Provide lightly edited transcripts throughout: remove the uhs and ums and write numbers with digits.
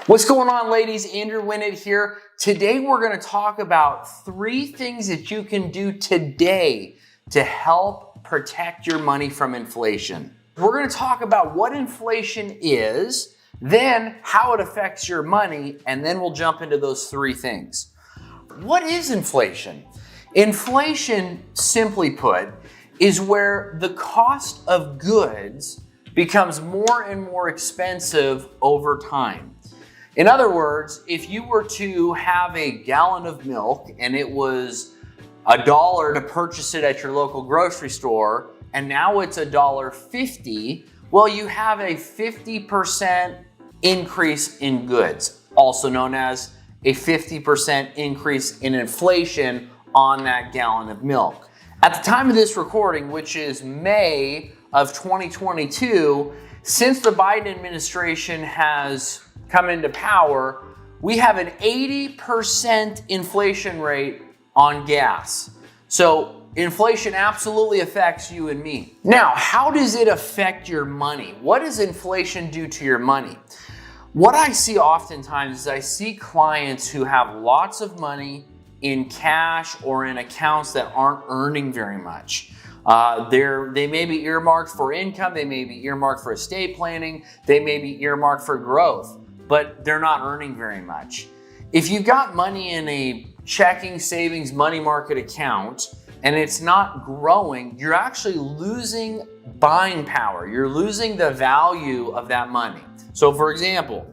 What's going on, ladies? Andrew Winnett here. Today we're going to talk about 3 things that you can do today to help protect your money from inflation. We're going to talk about what inflation is, then how it affects your money, and then we'll jump into those 3 things. What is inflation? Inflation, simply put, is where the cost of goods becomes more and more expensive over time. In other words, if you were to have a gallon of milk and it was $1 to purchase it at your local grocery store, and now it's $1.50, well, you have a 50% increase in goods, also known as a 50% increase in inflation on that gallon of milk. At the time of this recording, which is May of 2022, since the Biden administration has come into power, we have an 80% inflation rate on gas. So inflation absolutely affects you and me. Now, how does it affect your money? What does inflation do to your money? What I see oftentimes is I see clients who have lots of money in cash or in accounts that aren't earning very much. They may be earmarked for income, they may be earmarked for estate planning, they may be earmarked for growth, but they're not earning very much. If you've got money in a checking, savings, money market account and it's not growing, you're actually losing buying power. You're losing the value of that money. So for example,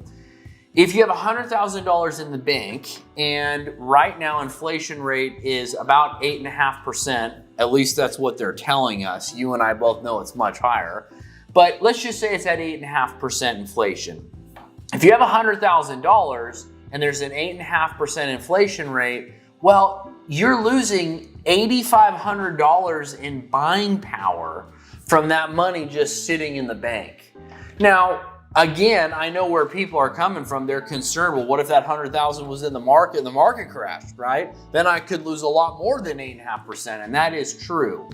if you have $100,000 in the bank and right now inflation rate is about 8.5%, at least that's what they're telling us. You and I both know it's much higher, but let's just say it's at 8.5% inflation. If you have $100,000 and there's an 8.5% inflation rate, well, you're losing $8,500 in buying power from that money just sitting in the bank. Now, again, I know where people are coming from. They're concerned, well, what if that $100,000 was in the market and the market crashed, right? Then I could lose a lot more than 8.5%, and that is true.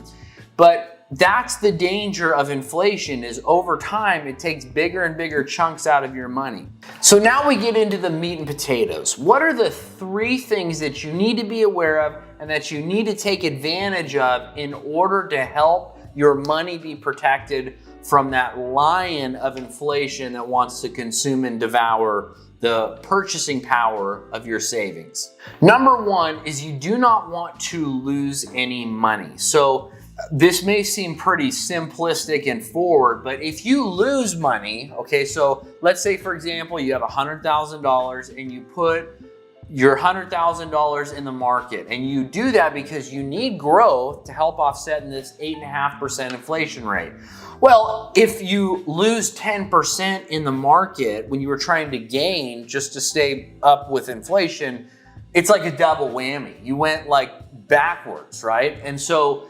But that's the danger of inflation, is over time, it takes bigger and bigger chunks out of your money. So now we get into the meat and potatoes. What are the 3 things that you need to be aware of and that you need to take advantage of in order to help your money be protected from that lion of inflation that wants to consume and devour the purchasing power of your savings? Number 1 is you do not want to lose any money. So this may seem pretty simplistic and forward, but if you lose money, okay, so let's say, for example, you have $100,000 and you put your $100,000 in the market, and you do that because you need growth to help offset this 8.5% inflation rate. Well, if you lose 10% in the market when you were trying to gain just to stay up with inflation, it's like a double whammy. You went like backwards, right? And so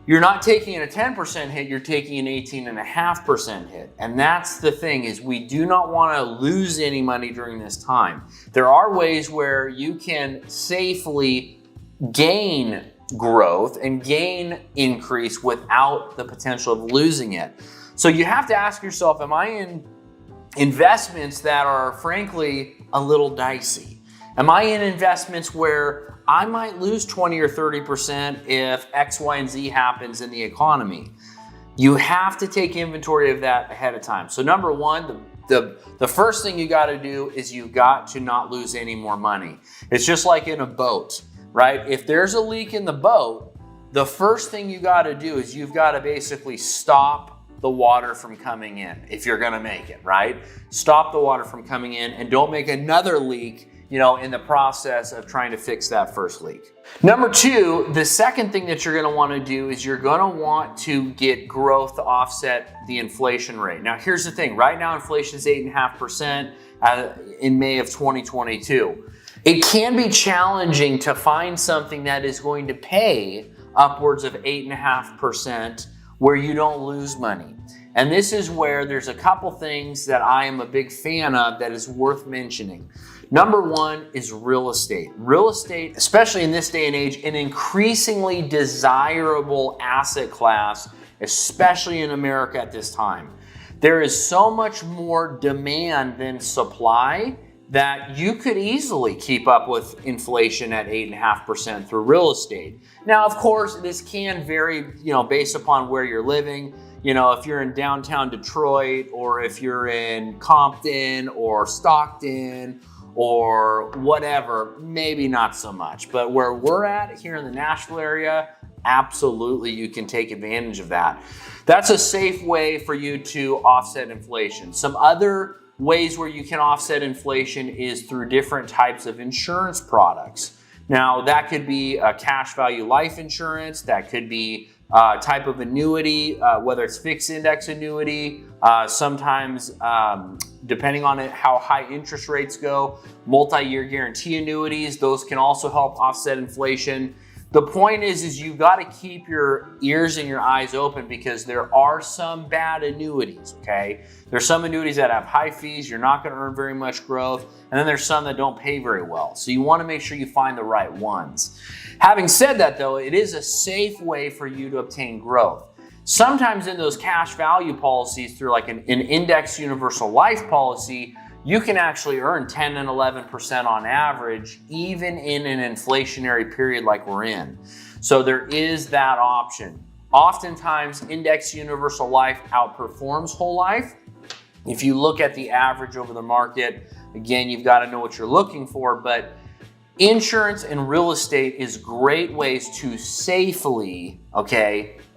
you're not taking a 10% hit, you're taking an 18.5% hit. And that's the thing, is we do not want to lose any money during this time. There are ways where you can safely gain growth and gain increase without the potential of losing it. So you have to ask yourself, am I in investments that are frankly a little dicey? Am I in investments where I might lose 20 or 30% if X, Y, and Z happens in the economy? You have to take inventory of that ahead of time. So number 1, the first thing you got to do is you got to not lose any more money. It's just like in a boat, right? If there's a leak in the boat, the first thing you got to do is you've got to basically stop the water from coming in if you're going to make it, right? Stop the water from coming in and don't make another leak in the process of trying to fix that first leak. Number 2, the second thing that you're going to want to do is you're going to want to get growth to offset the inflation rate. Now, here's the thing. Right now, inflation is 8.5% in May of 2022. It can be challenging to find something that is going to pay upwards of 8.5% where you don't lose money. And this is where there's a couple things that I am a big fan of that is worth mentioning. Number 1 is real estate. Real estate, especially in this day and age, an increasingly desirable asset class, especially in America at this time. There is so much more demand than supply, that you could easily keep up with inflation at 8.5% through real estate. Now, of course, this can vary, based upon where you're living. If you're in downtown Detroit, or if you're in Compton or Stockton or whatever, maybe not so much. But where we're at here in the Nashville area, absolutely you can take advantage of that. That's a safe way for you to offset inflation. Some other ways where you can offset inflation is through different types of insurance products. Now, that could be a cash value life insurance, that could be a type of annuity, whether it's fixed index annuity, sometimes depending on how high interest rates go, multi-year guarantee annuities, those can also help offset inflation. The point is you've got to keep your ears and your eyes open, because there are some bad annuities, okay? There's some annuities that have high fees, you're not going to earn very much growth, and then there's some that don't pay very well. So you want to make sure you find the right ones. Having said that, though, it is a safe way for you to obtain growth. Sometimes in those cash value policies, through like an index universal life policy, you can actually earn 10 and 11% on average, even in an inflationary period like we're in. So there is that option. Oftentimes, index universal life outperforms whole life. If you look at the average over the market, again, you've got to know what you're looking for, but insurance and real estate is great ways to safely,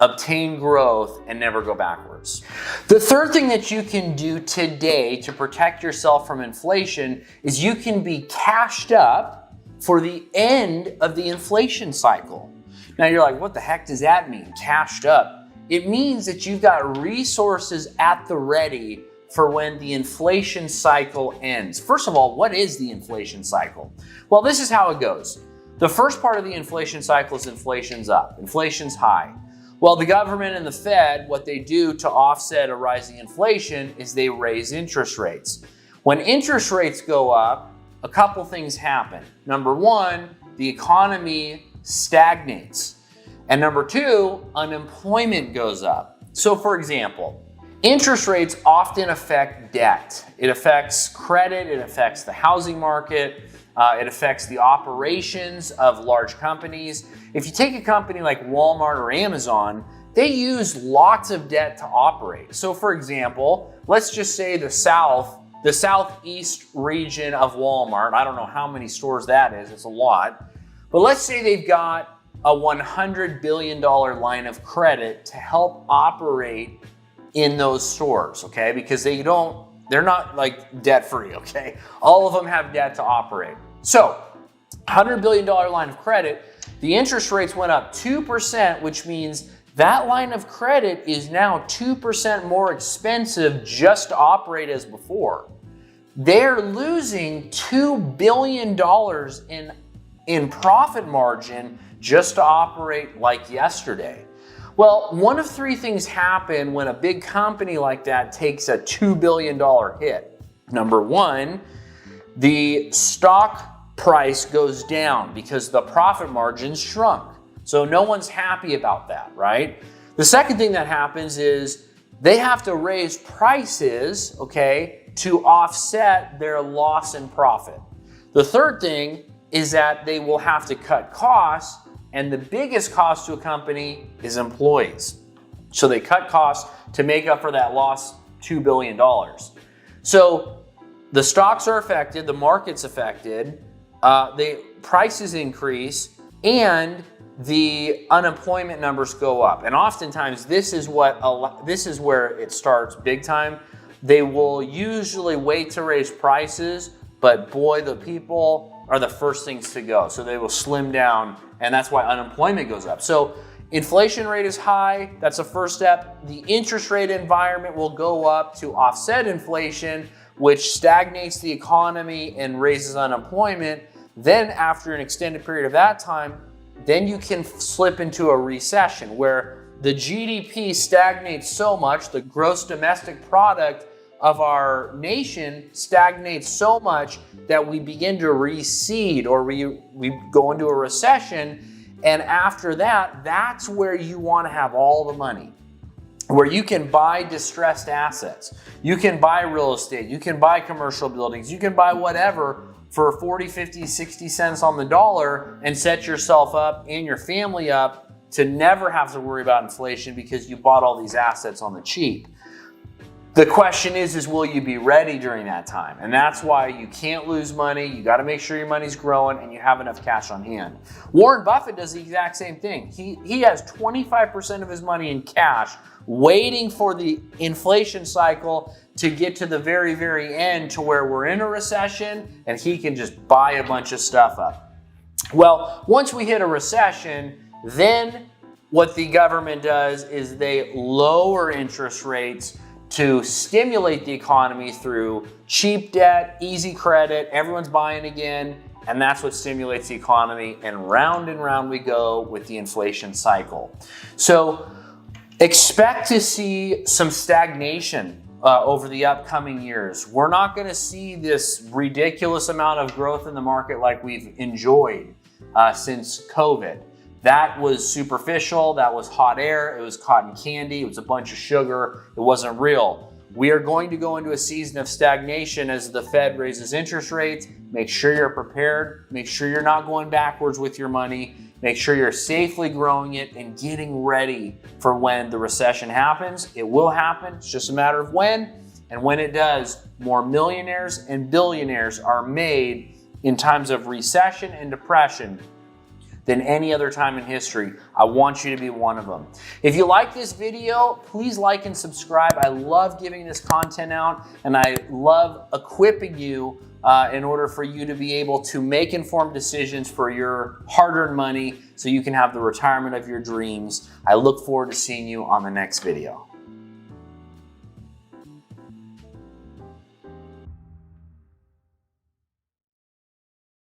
obtain growth and never go backwards. The third thing that you can do today to protect yourself from inflation is you can be cashed up for the end of the inflation cycle. Now you're like, what the heck does that mean, cashed up? It means that you've got resources at the ready for when the inflation cycle ends. First of all, what is the inflation cycle? Well, this is how it goes. The first part of the inflation cycle is inflation's up, inflation's high. Well, the government and the Fed, what they do to offset a rising inflation is they raise interest rates. When interest rates go up, a couple things happen. Number one, the economy stagnates. And number two, unemployment goes up. So for example, interest rates often affect debt. It affects credit, it affects the housing market, it affects the operations of large companies. If you take a company like Walmart or Amazon, they use lots of debt to operate. So for example, let's just say the southeast region of Walmart, I don't know how many stores that is, it's a lot, but let's say they've got a $100 billion line of credit to help operate in those stores, okay? Because they're not like debt free, okay? All of them have debt to operate. So, $100 billion line of credit, the interest rates went up 2%, which means that line of credit is now 2% more expensive just to operate as before. They're losing $2 billion in profit margin just to operate like yesterday. Well, one of three things happen when a big company like that takes a $2 billion hit. Number one, the stock price goes down because the profit margins shrunk. So no one's happy about that, right? The second thing that happens is they have to raise prices, to offset their loss in profit. The third thing is that they will have to cut costs, and the biggest cost to a company is employees. So they cut costs to make up for that lost $2 billion. So the stocks are affected, the market's affected, the prices increase, and the unemployment numbers go up. And oftentimes this is where it starts big time. They will usually wait to raise prices, but boy, the people are the first things to go. So they will slim down, and that's why unemployment goes up. So inflation rate is high, that's the first step. The interest rate environment will go up to offset inflation, which stagnates the economy and raises unemployment. Then after an extended period of that time, then you can slip into a recession where the GDP stagnates so much, the gross domestic product of our nation stagnates so much that we begin to recede, or we go into a recession. And after that, that's where you want to have all the money. where you can buy distressed assets. You can buy real estate, you can buy commercial buildings, you can buy whatever for 40, 50, 60 cents on the dollar and set yourself up and your family up to never have to worry about inflation because you bought all these assets on the cheap. The question is will you be ready during that time? And that's why you can't lose money. You got to make sure your money's growing and you have enough cash on hand. Warren Buffett does the exact same thing. He has 25% of his money in cash waiting for the inflation cycle to get to the very, very end to where we're in a recession and he can just buy a bunch of stuff up. Well, once we hit a recession, then what the government does is they lower interest rates to stimulate the economy through cheap debt, easy credit, everyone's buying again, and that's what stimulates the economy, and round we go with the inflation cycle. So expect to see some stagnation over the upcoming years. We're not going to see this ridiculous amount of growth in the market like we've enjoyed since COVID. That was superficial, that was hot air, it was cotton candy, it was a bunch of sugar, it wasn't real. We are going to go into a season of stagnation as the Fed raises interest rates. Make sure you're prepared, make sure you're not going backwards with your money, make sure you're safely growing it and getting ready for when the recession happens. It will happen, it's just a matter of when, and when it does, more millionaires and billionaires are made in times of recession and depression than any other time in history. I want you to be one of them. If you like this video, please like and subscribe. I love giving this content out and I love equipping you in order for you to be able to make informed decisions for your hard-earned money so you can have the retirement of your dreams. I look forward to seeing you on the next video.